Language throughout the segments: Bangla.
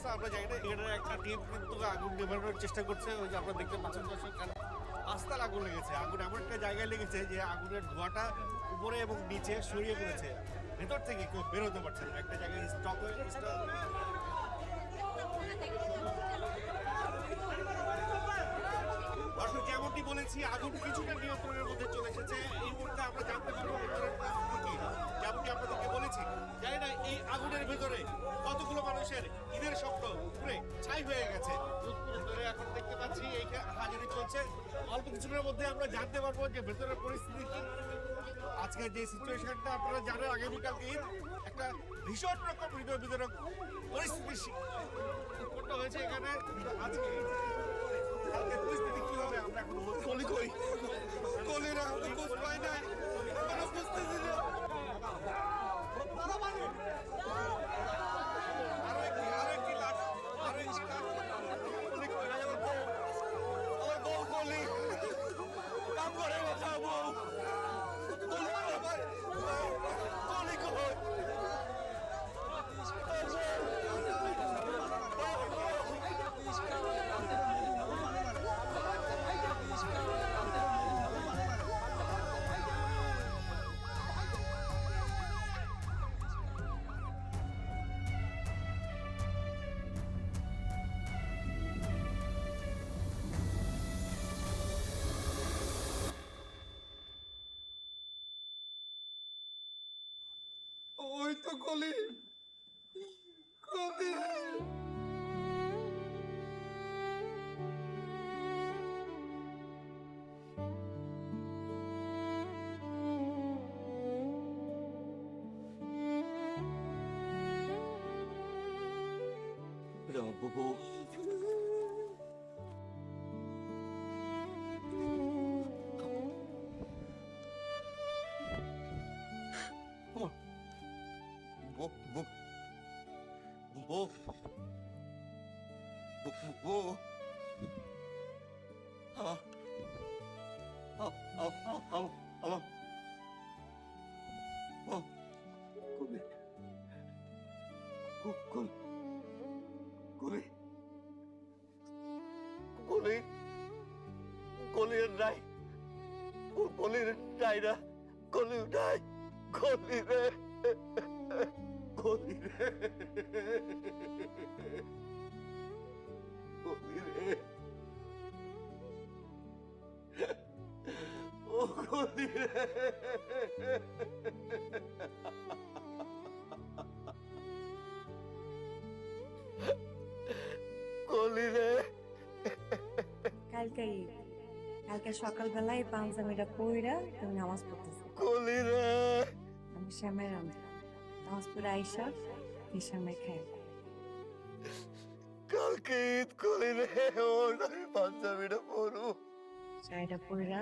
অবস্থা আমরা জানি না। এখানে একটা টিম কিন্তু আগুন নেভানোর চেষ্টা করছে। ওই যে আপনারা দেখতে পাচ্ছেন দর্শক, কারণ রাস্তার আগুন লেগেছে। আগুন এমন একটা জায়গায় লেগেছে যে আগুনের ধোঁয়াটা উপরে এবং নিচে ছড়িয়ে পড়েছে। ভেতর থেকে কেউ বের হতে পারছে না, একটা জায়গায় স্টক হয়ে দর্শক, যেমনটি বলেছি আগুন কিছুটা নিয়ন্ত্রণের মধ্যে চলে এসেছে। এই মুহূর্তে আমরা জানতে পারবো ভেতরের পরিস্থিতি কি। যেমনটি আপনাদেরকে বলেছি, জানি না এই আগুনের ভেতরে কতগুলো মানুষের ঈদের স্বপ্ন পুরে ছাই হয়ে গেছে। ভেতরে এখন দেখতে পাচ্ছি এই হাজিরি চলছে। অল্প কিছুক্ষণের মধ্যে আমরা জানতে পারবো যে ভেতরের পরিস্থিতি কি। আজকে যে সিচুয়েশনটা আপনারা জানেন, আগামীকালকে ঈদ, একটা ভীষণ রকম হৃদয় বিদারক পরিস্থিতি উৎপন্ন হয়েছে এখানে। আজকে কালকে পরিস্থিতি কি হবে আমরা এখন বলি কই কলিরা তো খোঁজ পাই নাই, কোনো বুঝতেছি না। আরো একটি লাশ, আমার বউ কলি কাম করে বাঁচা বউ কলি কই ওই তো কলি কলি বাবু কলির নাই, কলির নাই না, কলি নাই, কলি রে, কলি রে, কলি রে, ও কলি রে, কলি রে। কালকে সকালবেলায় পাঞ্জাবিটা পইরা তুমি নামাজ পড়তেছো। কলি রে, আমি শ্যামের রান্ধা নামাজ পড়ে আইসা এই শ্যামে খাই। কালকে ঈদ কলি রে, ওর আমি পাঞ্জাবিটা পরু, শাড়িটা পইরা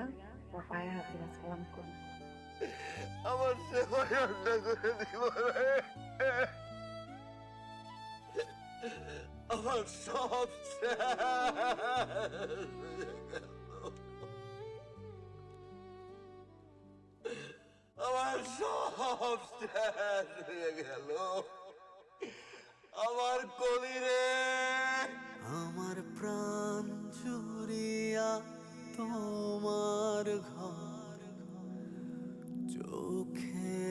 ওর পায়ে হাতে সালাম করো। আমার সেবা রান্না করে দিব রে, আমার সব আমার সব শেষ হয়ে গেল, আমার কলি রে, আমার প্রাণ জুড়িয়া তোমার ঘর, চোখে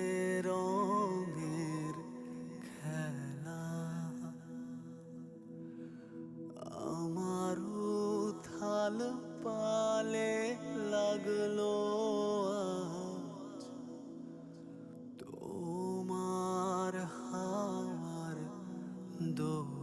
রঙের খেলা, আমার উথাল পালে লাগলো আজ তোমার হাওয়ার দোলা।